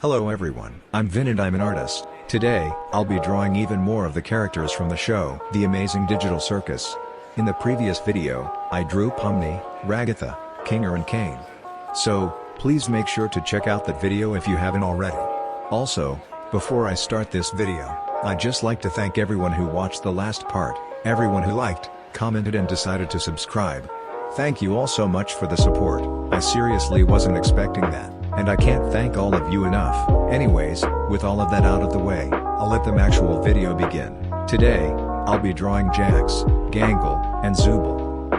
Hello everyone, I'm Vin and I'm an artist. Today, I'll be drawing even more of the characters from the show, The Amazing Digital Circus. In the previous video, I drew Pomni, Ragatha, Kinger and Kane. So, please make sure to check out that video if you haven't already. Also, before I start this video, I'd just like to thank everyone who watched the last part, everyone who liked, commented and decided to subscribe. Thank you all so much for the support. I seriously wasn't expecting that. And I can't thank all of you enough. Anyways, with all of that out of the way, I'll let the actual video begin. Today, I'll be drawing Jax, Gangle, and Zooble.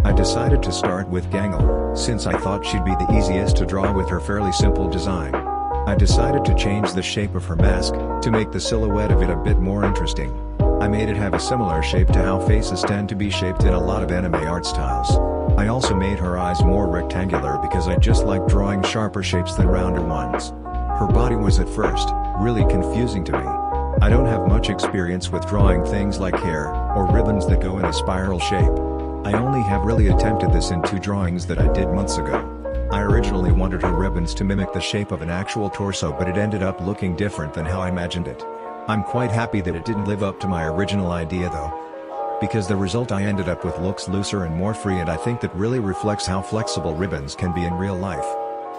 I decided to start with Gangle, since I thought she'd be the easiest to draw with her fairly simple design. I decided to change the shape of her mask, to make the silhouette of it a bit more interesting. I made it have a similar shape to how faces tend to be shaped in a lot of anime art styles. I also made her eyes more rectangular because I just like drawing sharper shapes than rounder ones. Her body was at first really confusing to me. I don't have much experience with drawing things like hair or ribbons that go in a spiral shape. I only have really attempted this in 2 drawings that I did months ago. I originally wanted her ribbons to mimic the shape of an actual torso, but it ended up looking different than how I imagined it. I'm quite happy that it didn't live up to my original idea though, because the result I ended up with looks looser and more free, and I think that really reflects how flexible ribbons can be in real life.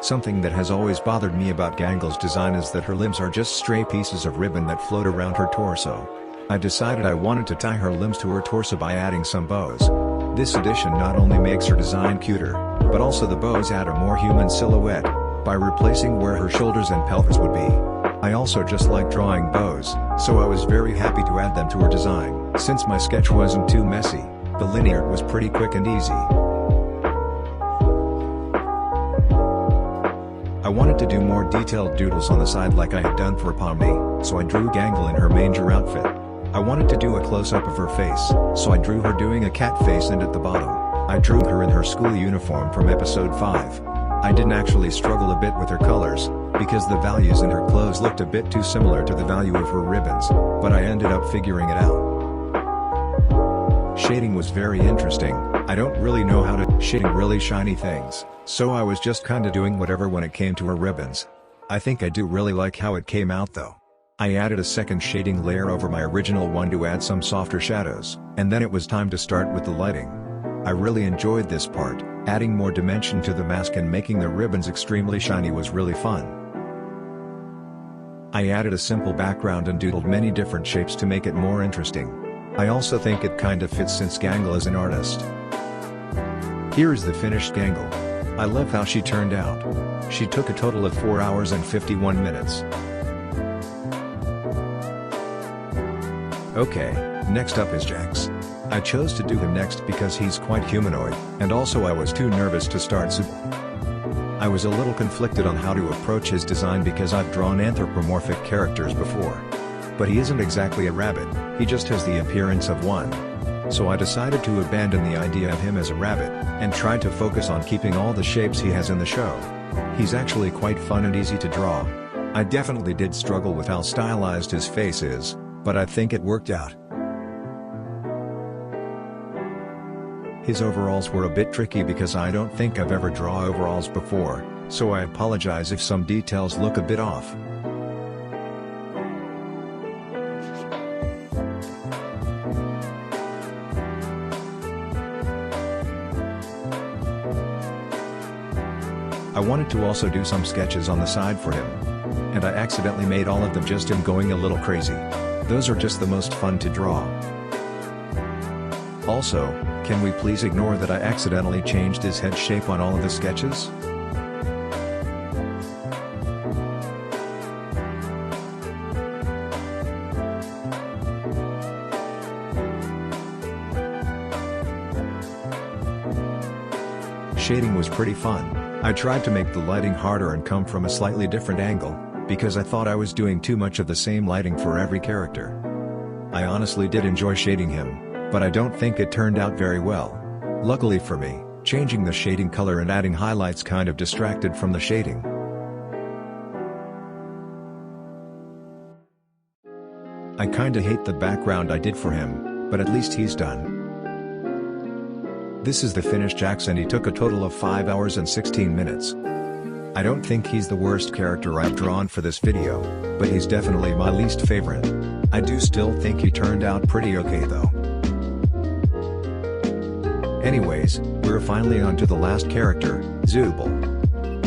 Something that has always bothered me about Gangle's design is that her limbs are just stray pieces of ribbon that float around her torso. I decided I wanted to tie her limbs to her torso by adding some bows. This addition not only makes her design cuter, but also the bows add a more human silhouette, by replacing where her shoulders and pelvis would be. I also just like drawing bows, so I was very happy to add them to her design. Since my sketch wasn't too messy, the linear was pretty quick and easy. I wanted to do more detailed doodles on the side like I had done for Pomni, so I drew Gangle in her manger outfit. I wanted to do a close-up of her face, so I drew her doing a cat face, and at the bottom, I drew her in her school uniform from episode 5. I didn't actually struggle a bit with her colors, because the values in her clothes looked a bit too similar to the value of her ribbons, but I ended up figuring it out. Shading was very interesting. I don't really know how to shade really shiny things, so I was just kinda doing whatever when it came to her ribbons. I think I do really like how it came out though. I added a second shading layer over my original one to add some softer shadows, and then it was time to start with the lighting. I really enjoyed this part. Adding more dimension to the mask and making the ribbons extremely shiny was really fun. I added a simple background and doodled many different shapes to make it more interesting. I also think it kinda fits since Gangle is an artist. Here is the finished Gangle. I love how she turned out. She took a total of 4 hours and 51 minutes. Okay, next up is Jax. I chose to do him next because he's quite humanoid, and also I was too nervous to start Zooble. I was a little conflicted on how to approach his design because I've drawn anthropomorphic characters before. But he isn't exactly a rabbit, he just has the appearance of one. So I decided to abandon the idea of him as a rabbit, and tried to focus on keeping all the shapes he has in the show. He's actually quite fun and easy to draw. I definitely did struggle with how stylized his face is, but I think it worked out. His overalls were a bit tricky because I don't think I've ever drawn overalls before, so I apologize if some details look a bit off. I wanted to also do some sketches on the side for him. And I accidentally made all of them just him going a little crazy. Those are just the most fun to draw. Also, can we please ignore that I accidentally changed his head shape on all of the sketches? Shading was pretty fun. I tried to make the lighting harder and come from a slightly different angle, because I thought I was doing too much of the same lighting for every character. I honestly did enjoy shading him, but I don't think it turned out very well. Luckily for me, changing the shading color and adding highlights kind of distracted from the shading. I kinda hate the background I did for him, but at least he's done. This is the finished Jax and he took a total of 5 hours and 16 minutes. I don't think he's the worst character I've drawn for this video, but he's definitely my least favorite. I do still think he turned out pretty okay though. Anyways, we're finally on to the last character, Zooble.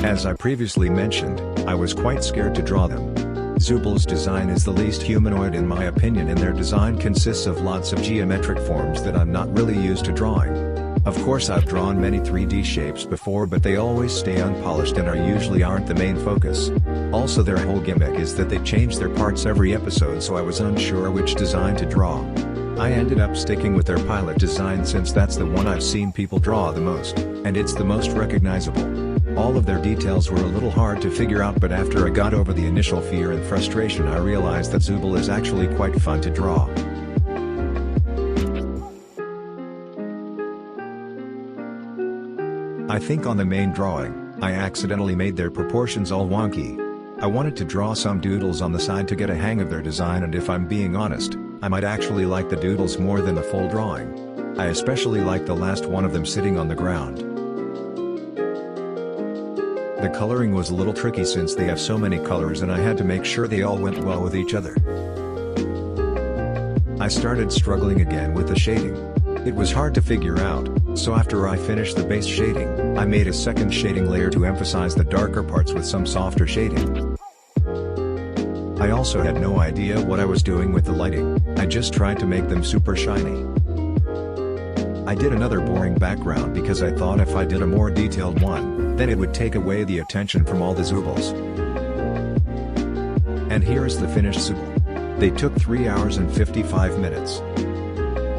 As I previously mentioned, I was quite scared to draw them. Zooble's design is the least humanoid in my opinion, and their design consists of lots of geometric forms that I'm not really used to drawing. Of course I've drawn many 3D shapes before, but they always stay unpolished and usually aren't the main focus. Also, their whole gimmick is that they change their parts every episode, so I was unsure which design to draw. I ended up sticking with their pilot design since that's the one I've seen people draw the most, and it's the most recognizable. All of their details were a little hard to figure out, but after I got over the initial fear and frustration, I realized that Zooble is actually quite fun to draw. I think on the main drawing, I accidentally made their proportions all wonky. I wanted to draw some doodles on the side to get a hang of their design, and if I'm being honest, I might actually like the doodles more than the full drawing. I especially like the last one of them sitting on the ground. The coloring was a little tricky since they have so many colors, and I had to make sure they all went well with each other. I started struggling again with the shading. It was hard to figure out, so after I finished the base shading, I made a second shading layer to emphasize the darker parts with some softer shading. I also had no idea what I was doing with the lighting. I just tried to make them super shiny. I did another boring background because I thought if I did a more detailed one, then it would take away the attention from all the Zoobles. And here is the finished Zooble. They took 3 hours and 55 minutes.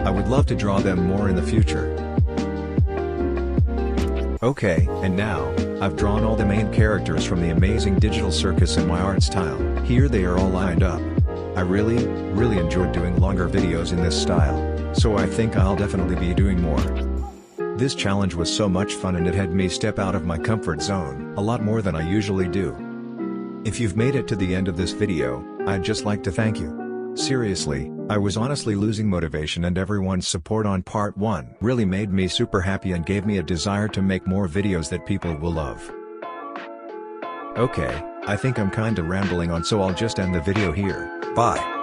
I would love to draw them more in the future. Okay, and now, I've drawn all the main characters from the amazing digital circus in my art style. Here they are all lined up. I really enjoyed doing longer videos in this style, so I think I'll definitely be doing more. This challenge was so much fun, and it had me step out of my comfort zone a lot more than I usually do. If you've made it to the end of this video, I'd just like to thank you. Seriously, I was honestly losing motivation, and everyone's support on part 1 really made me super happy and gave me a desire to make more videos that people will love. Okay, I think I'm kinda rambling on, so I'll just end the video here. Bye.